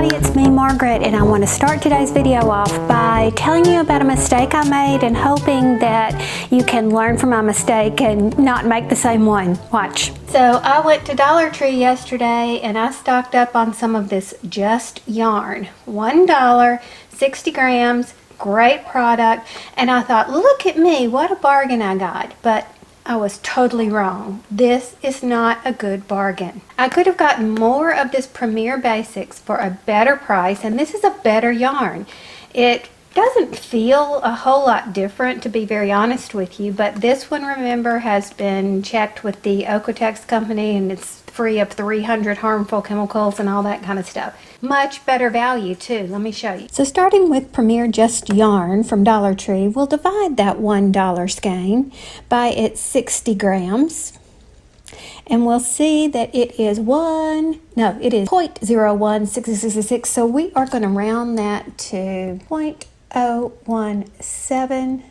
everybody, it's me, Margaret, and I want to start today's video off by telling you about a mistake I made and hoping that you can learn from my mistake and not make the same one. Watch. So I went to Dollar Tree yesterday and I stocked up on some of this Just yarn. $1, 60 grams, great product, and I thought, look at me, what a bargain I got. But I was totally wrong. This is not a good bargain. I could have gotten more of this Premier Basics for a better price, and this is a better yarn. It doesn't feel a whole lot different, to be very honest with you, but this one, remember, has been checked with the Okotex company and it's free of 300 harmful chemicals and all that kind of stuff. Much better value too. Let me show you. So starting with Premier Just yarn from Dollar Tree, we'll divide that $1 skein by its 60 grams. And we'll see that it is 0.01666. So we are going to round that to 0.017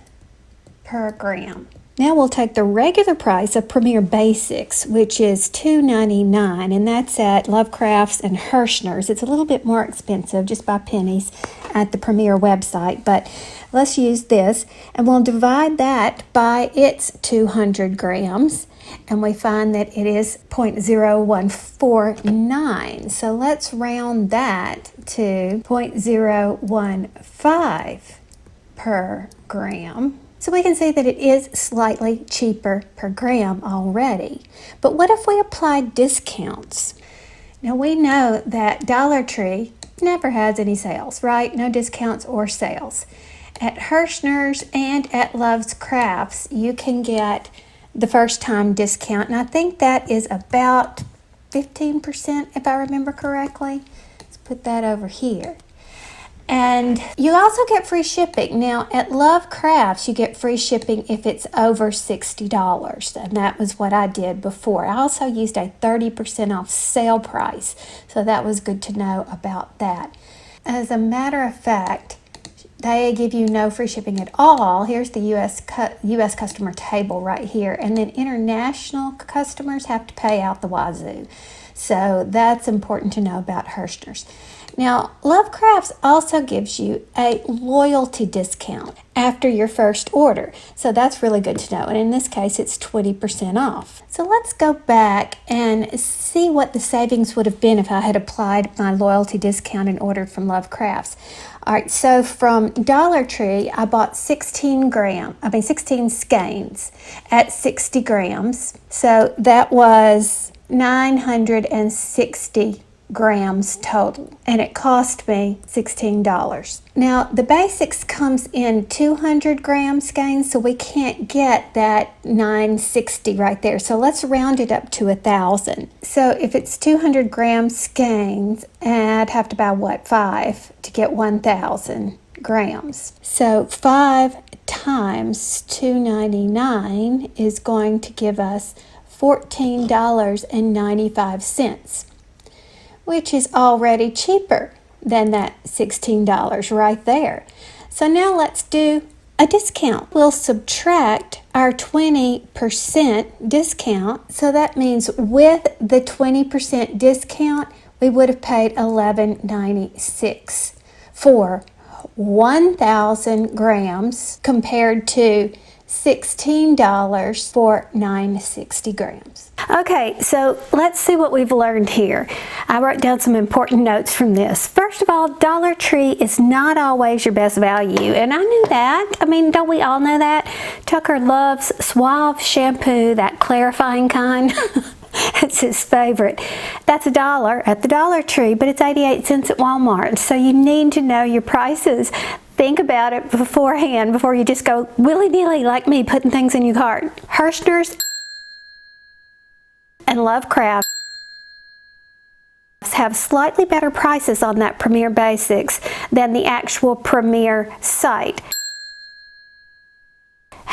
per gram. Now we'll take the regular price of Premier Basics, which is $2.99, and that's at Lovecrafts and Hirschner's. It's a little bit more expensive, just by pennies, at the Premier website, but let's use this, and we'll divide that by its 200 grams, and we find that it is 0.0149. So let's round that to 0.015 per gram. So we can see that it is slightly cheaper per gram already. But what if we applied discounts? Now we know that Dollar Tree never has any sales, right? No discounts or sales. At Hirschner's and at Love's Crafts, you can get the first time discount, and I think that is about 15% if I remember correctly. Let's put that over here. And you also get free shipping. Now at Love Crafts, you get free shipping if it's over $60, and that was what I did before. I also used a 30% off sale price, so that was good to know about that. As a matter of fact, they give you no free shipping at all. Here's the US customer table right here, and then international customers have to pay out the wazoo. So that's important to know about Hirschner's. Now, Love Crafts also gives you a loyalty discount after your first order. So that's really good to know. And in this case, it's 20% off. So let's go back and see what the savings would have been if I had applied my loyalty discount and ordered from Love Crafts. All right, so from Dollar Tree, I bought 16 skeins at 60 grams. So that was 960 grams total, and it cost me $16. Now the Basics comes in 200 gram skeins, so we can't get that 960 right there, so let's round it up to 1,000. So if it's 200 gram skeins, I'd have to buy what, 5 to get 1,000 grams. So 5 times $2.99 is going to give us $14.95, which is already cheaper than that $16 right there. So now let's do a discount. We'll subtract our 20% discount. So that means with the 20% discount, we would have paid $11.96 for 1,000 grams compared to $16 for 960 grams. Okay, so let's see what we've learned here. I wrote down some important notes from this. First of all, Dollar Tree is not always your best value, and I knew that. I mean, don't we all know that? Tucker loves Suave shampoo, that clarifying kind. It's his favorite. That's $1 at the Dollar Tree, but it's 88 cents at Walmart. So you need to know your prices. Think about it beforehand before you just go willy-nilly like me putting things in your cart. Hirschner's and Love Crafts have slightly better prices on that Premier Basics than the actual Premier site.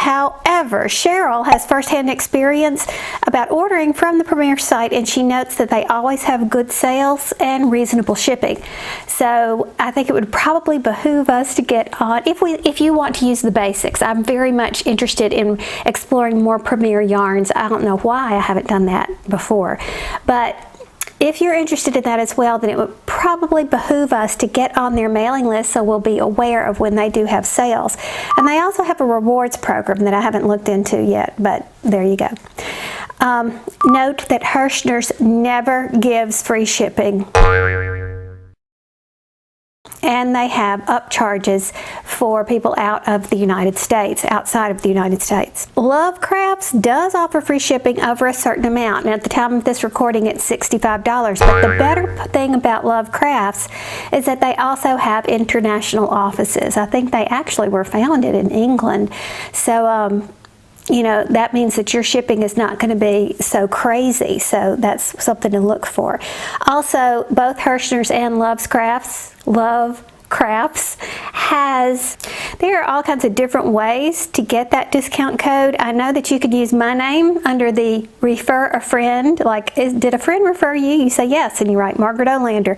However, Cheryl has firsthand experience about ordering from the Premier site, and she notes that they always have good sales and reasonable shipping. So I think it would probably behoove us to get on, if you want to use the Basics. I'm very much interested in exploring more Premier yarns. I don't know why I haven't done that before, but if you're interested in that as well, then it would probably behoove us to get on their mailing list so we'll be aware of when they do have sales. And they also have a rewards program that I haven't looked into yet, but there you go. Note that Herrschner's never gives free shipping. And they have upcharges for people out of the United States, outside of the United States. Love Crafts does offer free shipping over a certain amount, and at the time of this recording it's $65. But the better thing about Love Crafts is that they also have international offices. I think they actually were founded in England. So you know, that means that your shipping is not going to be so crazy, so that's something to look for. Also, both Herrschner's and Love Crafts there are all kinds of different ways to get that discount code. I know that you could use my name under the refer a friend, like did a friend refer you? You say yes and you write Margaret Olander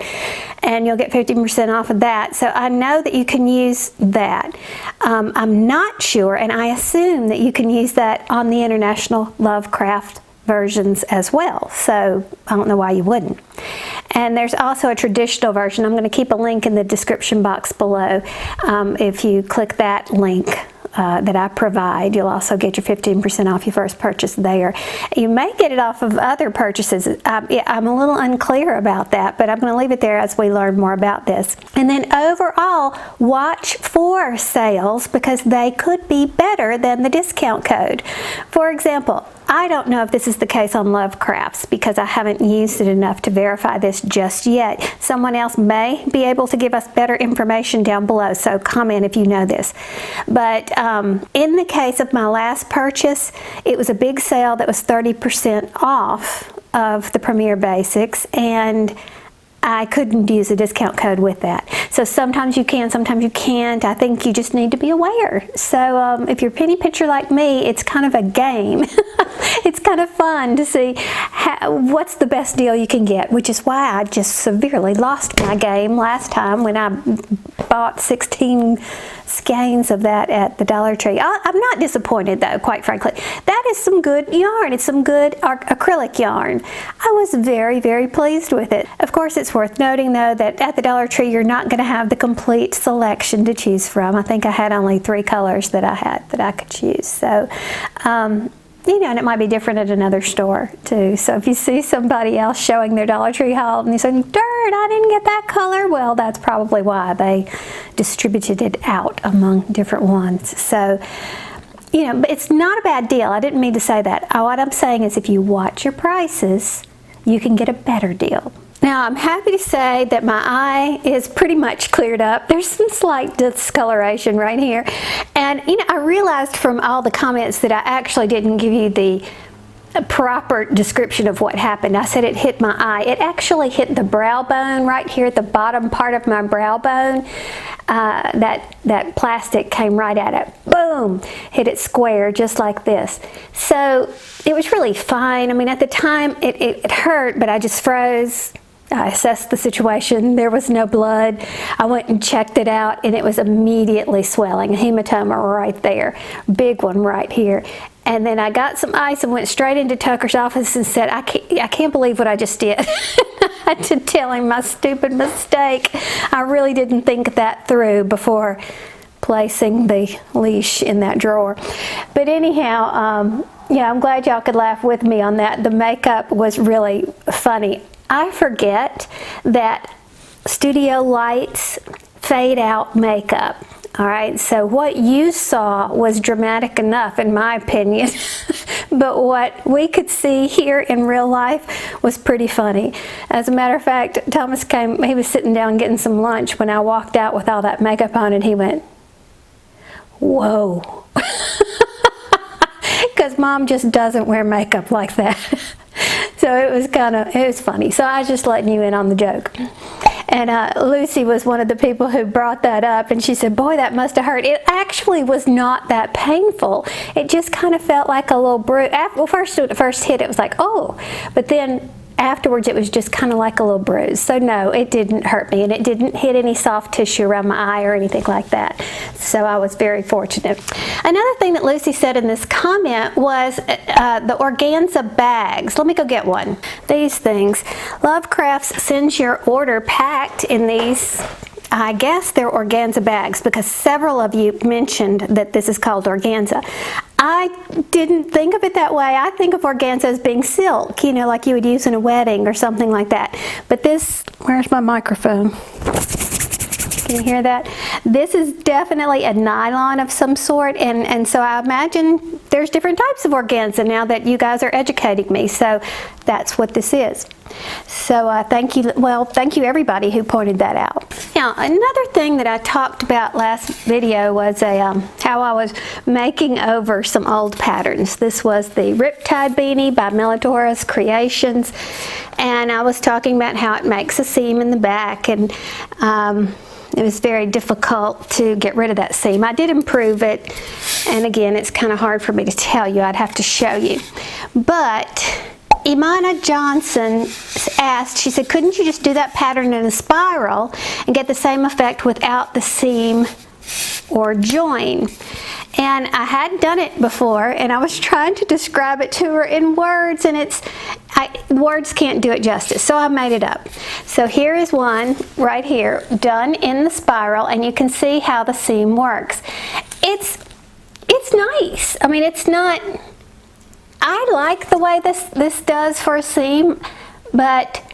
and you'll get 15% off of that. So I know that you can use that. I'm not sure, and I assume that you can use that on the International Love Craft versions as well, so I don't know why you wouldn't. And there's also a traditional version. I'm going to keep a link in the description box below. If you click that link that I provide, you'll also get your 15% off your first purchase there. You may get it off of other purchases. I'm a little unclear about that, but I'm going to leave it there as we learn more about this. And then overall, watch for sales because they could be better than the discount code. For example, I don't know if this is the case on Love Crafts because I haven't used it enough to verify this just yet. Someone else may be able to give us better information down below, so comment if you know this. But in the case of my last purchase, it was a big sale that was 30% off of the Premier Basics, and I couldn't use a discount code with that. So sometimes you can, sometimes you can't. I think you just need to be aware. So if you're penny pincher like me, it's kind of a game. It's kind of fun to see what's the best deal you can get, which is why I just severely lost my game last time when I bought 16 skeins of that at the Dollar Tree. I'm not disappointed though, quite frankly. That is some good yarn. It's some good acrylic yarn. I was very, very pleased with it. Of course, it's worth noting though that at the Dollar Tree you're not going to have the complete selection to choose from. I think I had only 3 colors that I could choose. So you know, and it might be different at another store too. So if you see somebody else showing their Dollar Tree haul and you say, "Darn, I didn't get that color," well, that's probably why they distributed it out among different ones. So, you know, but it's not a bad deal. I didn't mean to say that. What I'm saying is if you watch your prices, you can get a better deal. Now, I'm happy to say that my eye is pretty much cleared up. There's some slight discoloration right here. And, you know, I realized from all the comments that I actually didn't give you the proper description of what happened. I said it hit my eye. It actually hit the brow bone right here at the bottom part of my brow bone. That plastic came right at it. Boom! Hit it square just like this. So it was really fine. I mean, at the time it hurt, but I just froze. I assessed the situation. There was no blood. I went and checked it out, and it was immediately swelling. A hematoma right there. Big one right here. And then I got some ice and went straight into Tucker's office and said, I can't believe what I just did. I had to tell him my stupid mistake. I really didn't think that through before placing the leash in that drawer. But anyhow, yeah, I'm glad y'all could laugh with me on that. The makeup was really funny. I forget that studio lights fade out makeup. All right, so what you saw was dramatic enough, in my opinion, but what we could see here in real life was pretty funny. As a matter of fact, Thomas came, he was sitting down getting some lunch when I walked out with all that makeup on, and he went, "Whoa." Because Mom just doesn't wear makeup like that. So it was funny. So I was just letting you in on the joke. And Lucy was one of the people who brought that up, and she said, "Boy, that must have hurt." It actually was not that painful. It just kind of felt like a little bruise. Well, first hit, it was like, oh. But then afterwards it was just kind of like a little bruise. So no, it didn't hurt me, and it didn't hit any soft tissue around my eye or anything like that. So I was very fortunate. Another thing that Lucy said in this comment was the Organza bags. Let me go get one. These things. Love Crafts sends your order packed in these, I guess they're organza bags, because several of you mentioned that this is called organza. I didn't think of it that way. I think of organza as being silk, you know, like you would use in a wedding or something like that. But this, where's my microphone? Can you hear that? This is definitely a nylon of some sort, and so I imagine there's different types of organza now that you guys are educating me. So that's what this is. So thank you. Well, thank you everybody who pointed that out. Now, another thing that I talked about last video was how I was making over some old patterns. This was the Riptide Beanie by Melodorus Creations, and I was talking about how it makes a seam in the back, and it was very difficult to get rid of that seam. I did improve it, and again, it's kind of hard for me to tell you. I'd have to show you. But Imana Johnson asked, she said, couldn't you just do that pattern in a spiral and get the same effect without the seam or join? And I had done it before, and I was trying to describe it to her in words, and words can't do it justice, so I made it up. So here is one right here, done in the spiral, and you can see how the seam works. It's nice. I mean, it's not, I like the way this does for a seam, but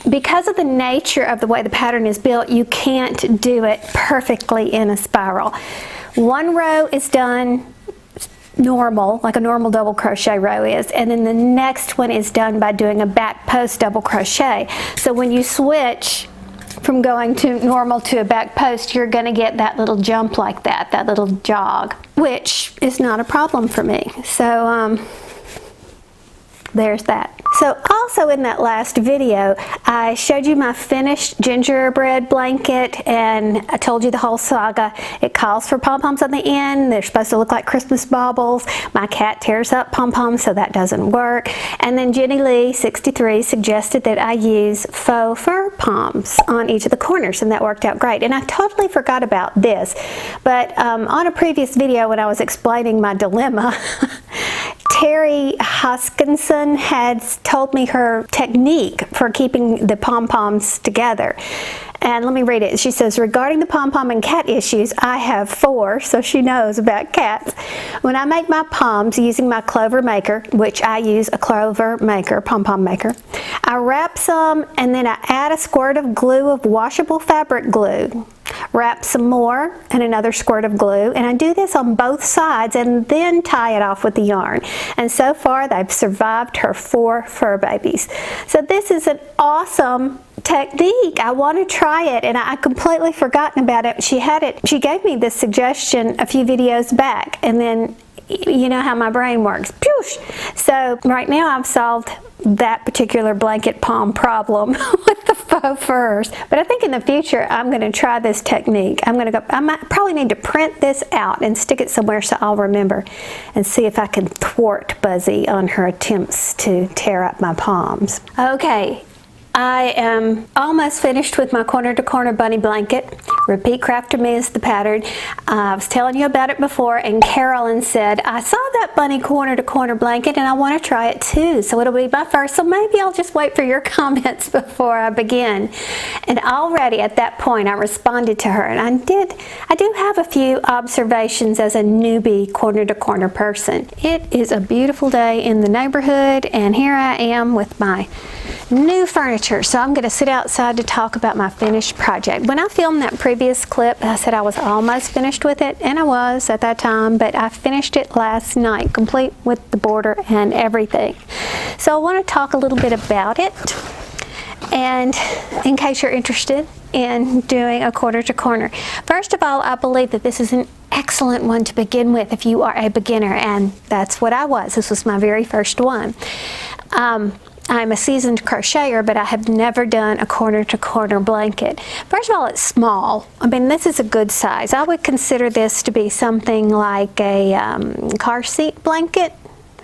because of the nature of the way the pattern is built, you can't do it perfectly in a spiral. One row is done normal, like a normal double crochet row is, and then the next one is done by doing a back post double crochet. So when you switch from going to normal to a back post, you're going to get that little jump like that little jog, which is not a problem for me. So there's that. So also in that last video, I showed you my finished gingerbread blanket, and I told you the whole saga. It calls for pom-poms on the end. They're supposed to look like Christmas baubles. My cat tears up pom-poms, so that doesn't work. And then Jenny Lee 63 suggested that I use faux fur poms on each of the corners, and that worked out great. And I totally forgot about this, but on a previous video when I was explaining my dilemma, Terry Hoskinson had told me her technique for keeping the pom-poms together. And let me read it. She says, regarding the pom-pom and cat issues, I have 4, so she knows about cats. When I make my poms using my clover maker, which I use a clover maker, pom-pom maker, I wrap some, and then I add a squirt of glue of washable fabric glue. Wrap some more and another squirt of glue, and I do this on both sides and then tie it off with the yarn. And so far they've survived her 4 fur babies. So this is an awesome technique. I want to try it, and I completely forgotten about it. She gave me this suggestion a few videos back, and then you know how my brain works. Poosh! So right now I've solved that particular blanket palm problem with the faux furs. But I think in the future I'm going to try this technique. I might probably need to print this out and stick it somewhere so I'll remember, and see if I can thwart Buzzy on her attempts to tear up my palms. Okay. I am almost finished with my corner to corner bunny blanket. Repeat Crafter Me is the pattern. I was telling you about it before, and Carolyn said, I saw that bunny corner to corner blanket and I want to try it too. So it'll be my first, so maybe I'll just wait for your comments before I begin. And already at that point I responded to her, and I do have a few observations as a newbie corner to corner person. It is a beautiful day in the neighborhood, and here I am with my new furniture. So I'm going to sit outside to talk about my finished project. When I filmed that previous clip, I said I was almost finished with it, and I was at that time, but I finished it last night, complete with the border and everything. So I want to talk a little bit about it, and in case you're interested in doing a corner to corner. First of all, I believe that this is an excellent one to begin with if you are a beginner, and that's what I was. This was my very first one. I'm a seasoned crocheter, but I have never done a corner to corner blanket. First of all, it's small. I mean, this is a good size. I would consider this to be something like a car seat blanket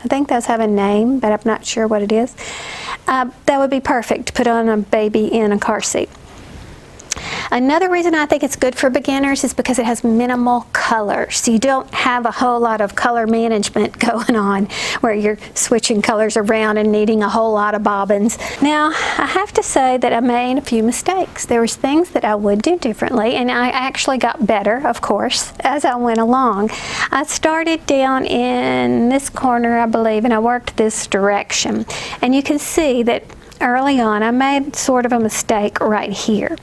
I think those have a name, but I'm not sure what it is. That would be perfect to put on a baby in a car seat. Another reason I think it's good for beginners is because it has minimal color. So you don't have a whole lot of color management going on where you're switching colors around and needing a whole lot of bobbins. Now, I have to say that I made a few mistakes. There was things that I would do differently, and I actually got better, of course, as I went along. I started down in this corner, I believe, and I worked this direction. And you can see that early on, I made sort of a mistake right here.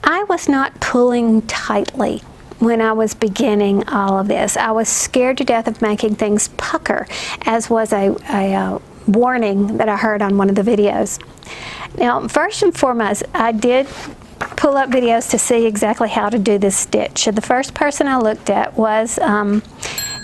I was not pulling tightly when I was beginning all of this. I was scared to death of making things pucker, as was a warning that I heard on one of the videos. Now, first and foremost, I did pull up videos to see exactly how to do this stitch. And the first person I looked at was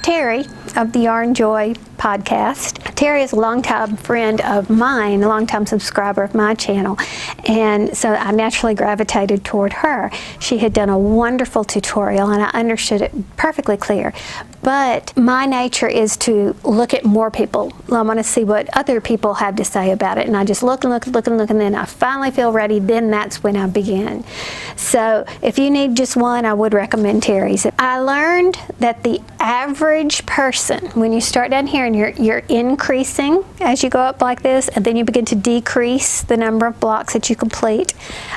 Terry of the Yarn Joy podcast. Terry is a longtime friend of mine, a longtime subscriber of my channel, and so I naturally gravitated toward her. She had done a wonderful tutorial and I understood it perfectly clear. But my nature is to look at more people. I want to see what other people have to say about it, and I just look and look and look and look, and then I finally feel ready, then that's when I begin. So if you need just one, I would recommend Terry's. I learned that the average person, when you start down here and you're increasing as you go up like this, and then you begin to decrease the number of blocks that you complete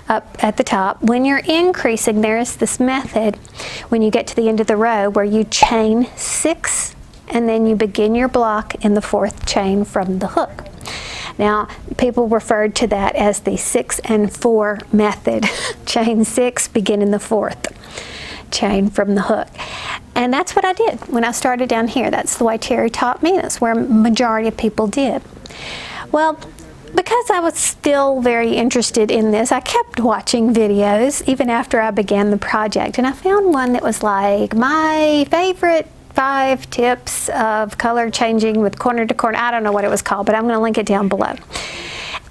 up at the top. When you're increasing, there is this method when you get to the end of the row where you chain 6 and then you begin your block in the 4th chain from the hook. Now, people referred to that as the 6 and 4 method. Chain 6, begin in the 4th chain from the hook. And that's what I did when I started down here. That's the way Terry taught me. That's where majority of people did. Well, because I was still very interested in this, I kept watching videos even after I began the project. And I found one that was like my favorite 5 tips of color changing with corner to corner. I don't know what it was called, but I'm going to link it down below.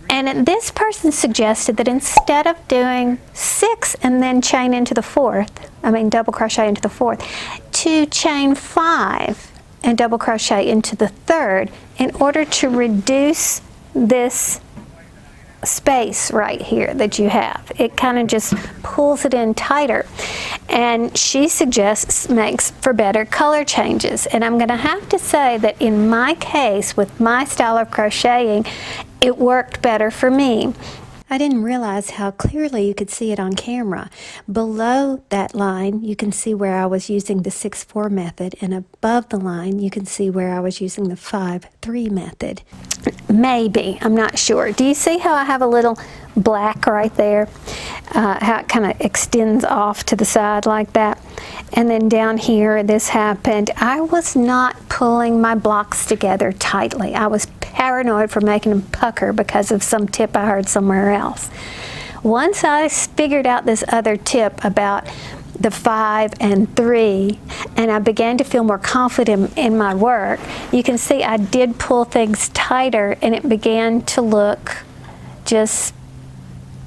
And this person suggested that instead of doing 6 and then chain into the 4th, double crochet into the 4th, to chain 5 and double crochet into the 3rd in order to reduce this space right here that you have. It kind of just pulls it in tighter, and she suggests makes for better color changes. And I'm going to have to say that in my case, with my style of crocheting, it worked better for me. I didn't realize how clearly you could see it on camera. Below that line, you can see where I was using the 6-4 method, and above the line, you can see where I was using the 5-3 method. Maybe, I'm not sure. Do you see how I have a little black right there? How it kind of extends off to the side like that. And then down here, this happened. I was not pulling my blocks together tightly. I was paranoid for making them pucker because of some tip I heard somewhere else. Once I figured out this other tip about the 5 and 3, and I began to feel more confident in my work, you can see I did pull things tighter, and it began to look just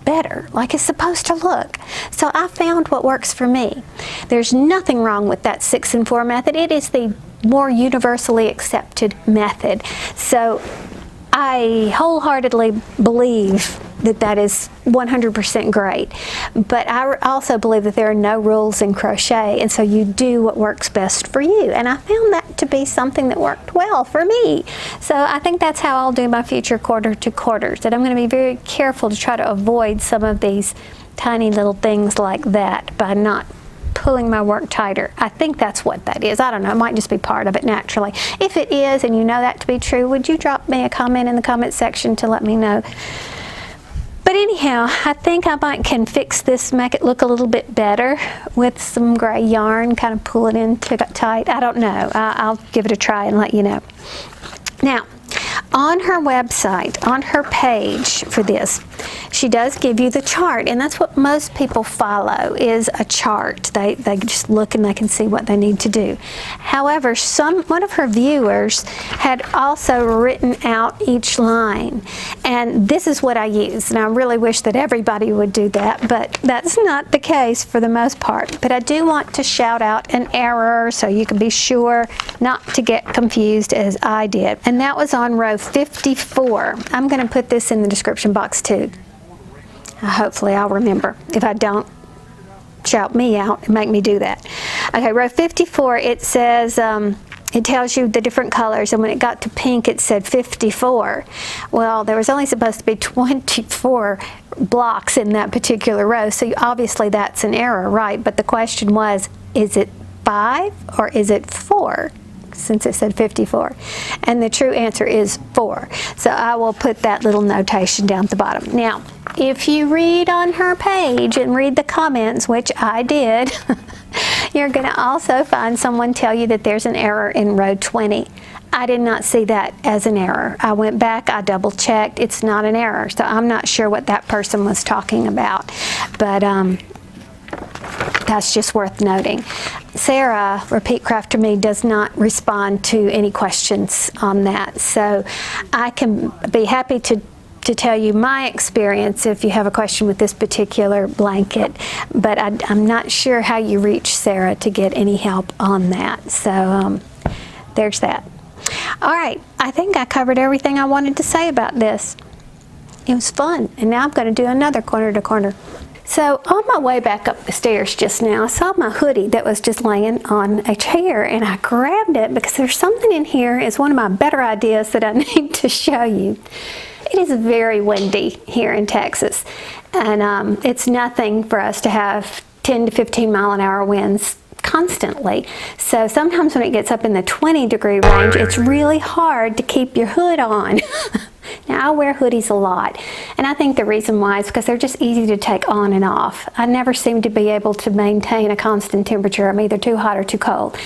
better, like it's supposed to look. So I found what works for me. There's nothing wrong with that 6 and 4 method. It is the more universally accepted method. So I wholeheartedly believe that that is 100% great. But I also believe that there are no rules in crochet, and so you do what works best for you. And I found that to be something that worked well for me. So I think that's how I'll do my future quarter to quarters. And I'm going to be very careful to try to avoid some of these tiny little things like that by not pulling my work tighter. I think that's what that is. I don't know. It might just be part of it naturally. If it is, and you know that to be true, would you drop me a comment in the comment section to let me know? But anyhow, I think I can fix this, make it look a little bit better with some gray yarn, kind of pull it in tight. I don't know. I'll give it a try and let you know. Now, on her website, on her page for this, she does give you the chart, and that's what most people follow, is a chart. They just look and they can see what they need to do. However, one of her viewers had also written out each line, and this is what I use, and I really wish that everybody would do that, but that's not the case for the most part. But I do want to shout out an error so you can be sure not to get confused as I did, and that was on row 54. I'm going to put this in the description box too. Hopefully I'll remember. If I don't, shout me out and make me do that. Okay, row 54, it says, it tells you the different colors, and when it got to pink it said 54. Well, there was only supposed to be 24 blocks in that particular row, so obviously that's an error, right? But the question was, is it 5 or is it 4? Since it said 54, and the true answer is 4. So I will put that little notation down at the bottom. Now, if you read on her page and read the comments, which I did, you're going to also find someone tell you that there's an error in row 20. I did not see that as an error. I went back, I double checked, it's not an error. So I'm not sure what that person was talking about, but that's just worth noting. Sarah, Repeat Crafter Me, does not respond to any questions on that, so I can be happy to tell you my experience if you have a question with this particular blanket, but I'm not sure how you reach Sarah to get any help on that. So there's that. All right, I think I covered everything I wanted to say about this. It was fun, and now I'm going to do another corner to corner. So on my way back up the stairs just now, I saw my hoodie that was just laying on a chair, and I grabbed it because there's something in here. It's one of my better ideas that I need to show you. It is very windy here in Texas, and it's nothing for us to have 10 to 15 mile an hour winds constantly. So sometimes when it gets up in the 20-degree range, it's really hard to keep your hood on. Now, I wear hoodies a lot, and I think the reason why is because they're just easy to take on and off. I never seem to be able to maintain a constant temperature. I'm either too hot or too cold.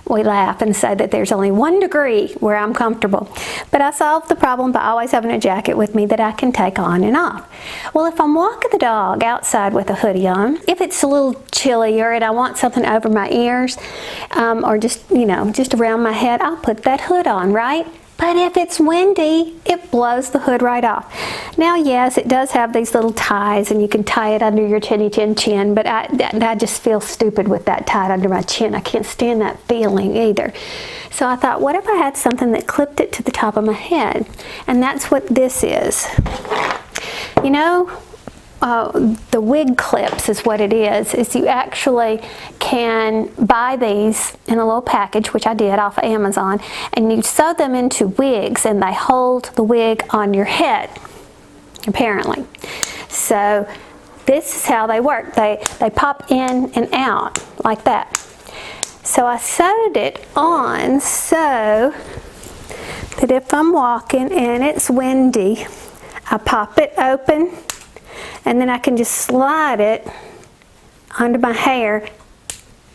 We laugh and say that there's only 1 degree where I'm comfortable. But I solved the problem by always having a jacket with me that I can take on and off. Well, if I'm walking the dog outside with a hoodie on, if it's a little chillier and I want something over my ears, or just, just around my head, I'll put that hood on, right? But if it's windy, it blows the hood right off. Now, yes, it does have these little ties, and you can tie it under your chinny chin chin, but I just feel stupid with that tied under my chin. I can't stand that feeling either. So I thought, what if I had something that clipped it to the top of my head? And that's what this is. The Wig Clips is what it is you actually can buy these in a little package, which I did off of Amazon, and you sew them into wigs, and they hold the wig on your head, apparently. So this is how they work. They pop in and out like that. So I sewed it on so that if I'm walking and it's windy, I pop it open, and then I can just slide it under my hair,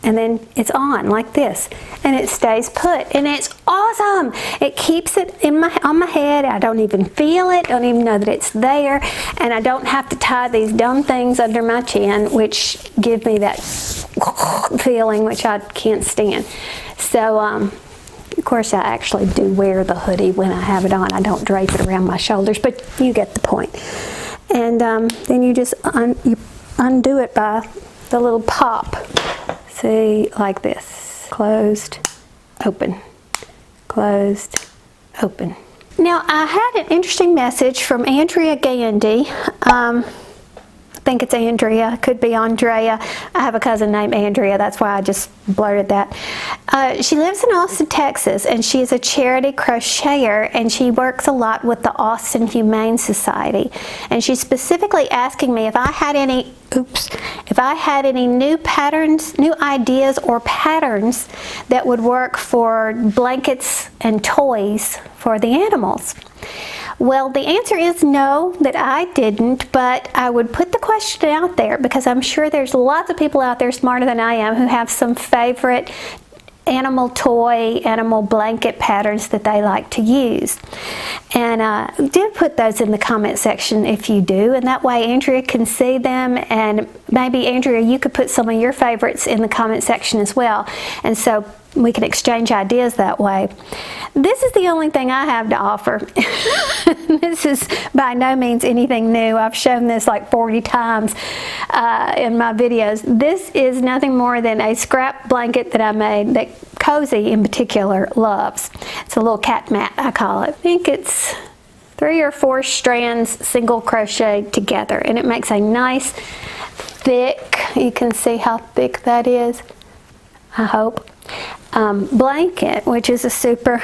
and then it's on like this, and it stays put, and it's awesome. It keeps it on my head. I don't even feel it, don't even know that it's there, and I don't have to tie these dumb things under my chin, which give me that feeling which I can't stand. So of course I actually do wear the hoodie when I have it on. I don't drape it around my shoulders, but you get the point. And then you just undo it by the little pop. See, like this. Closed, open, closed, open. Now, I had an interesting message from Andrea Gandy. I think it's Andrea, could be Andrea. I have a cousin named Andrea, that's why I just blurted that. She lives in Austin, Texas, and she is a charity crocheter, and she works a lot with the Austin Humane Society. And she's specifically asking me if I had any, if I had any new patterns, new ideas or patterns that would work for blankets and toys for the animals. Well, the answer is no, that I didn't, but I would put the question out there because I'm sure there's lots of people out there smarter than I am who have some favorite animal toy, animal blanket patterns that they like to use. And do put those in the comment section if you do, and that way Andrea can see them, and maybe Andrea, you could put some of your favorites in the comment section as well, and so we can exchange ideas that way. This is the only thing I have to offer. This is by no means anything new. I've shown this like 40 times in my videos. This is nothing more than a scrap blanket that I made that Cozy in particular loves. It's a little cat mat, I call it. I think it's 3 or 4 strands single crocheted together, and it makes a nice thick, you can see how thick that is, I hope, blanket, which is a super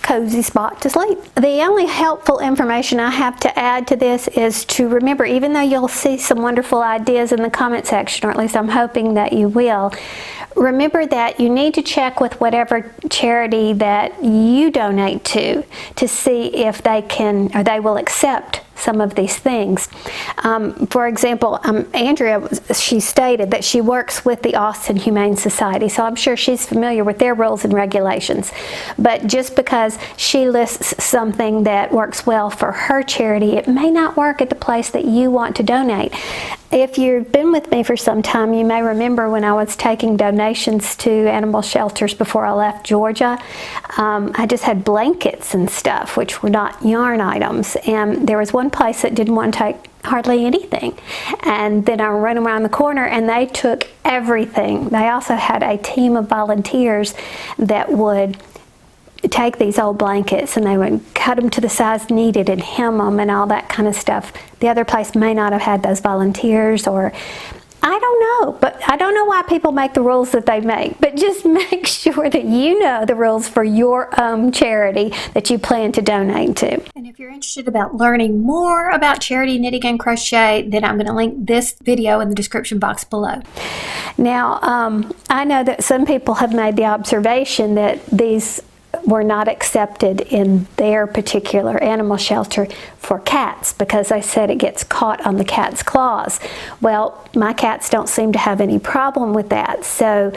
cozy spot to sleep. The only helpful information I have to add to this is to remember, even though you'll see some wonderful ideas in the comment section, or at least I'm hoping that you will, remember that you need to check with whatever charity that you donate to see if they can, or they will accept some of these things. For example, Andrea, she stated that she works with the Austin Humane Society, so I'm sure she's familiar with their rules and regulations. But just because she lists something that works well for her charity, it may not work at the place that you want to donate. If you've been with me for some time, you may remember when I was taking donations to animal shelters before I left Georgia, I just had blankets and stuff, which were not yarn items, and there was one place that didn't want to take hardly anything, and then I ran around the corner and they took everything. They also had a team of volunteers that would take these old blankets and they would cut them to the size needed and hem them and all that kind of stuff. The other place may not have had those volunteers, or I don't know, but I don't know why people make the rules that they make, but just make sure that you know the rules for your charity that you plan to donate to. And if you're interested about learning more about charity knitting and crochet, then I'm going to link this video in the description box below. Now, I know that some people have made the observation that these were not accepted in their particular animal shelter for cats because they said it gets caught on the cat's claws. Well, my cats don't seem to have any problem with that, so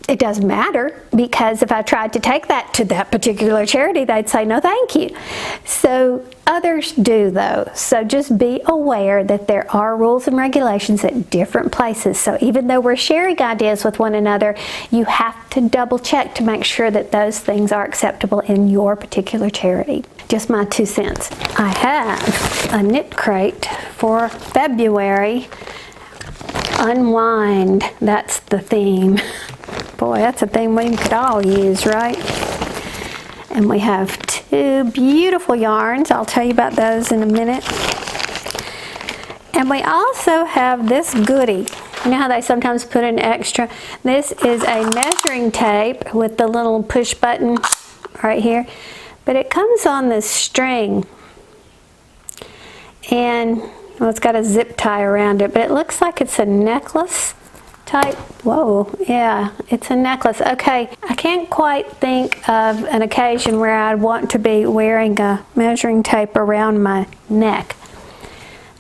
it doesn't matter, because if I tried to take that to that particular charity, they'd say no thank you. So others do though, so just be aware that there are rules and regulations at different places. So even though we're sharing ideas with one another, you have to double check to make sure that those things are acceptable in your particular charity. Just my 2 cents. I have a knit crate for February. Unwind, that's the theme. Boy, that's a theme we could all use, right? And we have 2 beautiful yarns. I'll tell you about those in a minute. And we also have this goodie. You know how they sometimes put an extra? This is a measuring tape with the little push button right here. But it comes on this string. And well, it's got a zip tie around it, but it looks like it's a necklace type. Whoa, yeah, it's a necklace. Okay, I can't quite think of an occasion where I'd want to be wearing a measuring tape around my neck.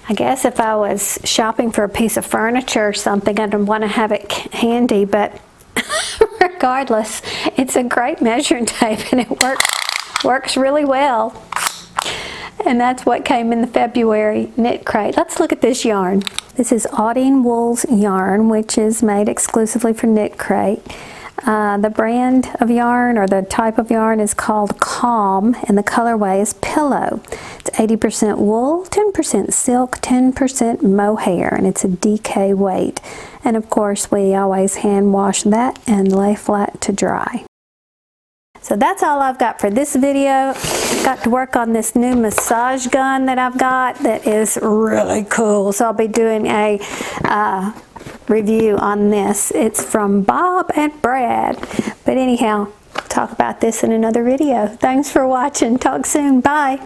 I guess if I was shopping for a piece of furniture or something, I'd want to have it handy, but regardless, it's a great measuring tape and it works really well. And that's what came in the February knit crate. Let's look at this yarn. This is Audine Wool's yarn, which is made exclusively for knit crate. The brand of yarn, or the type of yarn, is called Calm, and the colorway is Pillow. It's 80% wool, 10% silk, 10% mohair, and it's a DK weight. And of course, we always hand wash that and lay flat to dry. So that's all I've got for this video. Got to work on this new massage gun that I've got that is really cool. So I'll be doing a review on this. It's from Bob and Brad. But anyhow, talk about this in another video. Thanks for watching. Talk soon. Bye.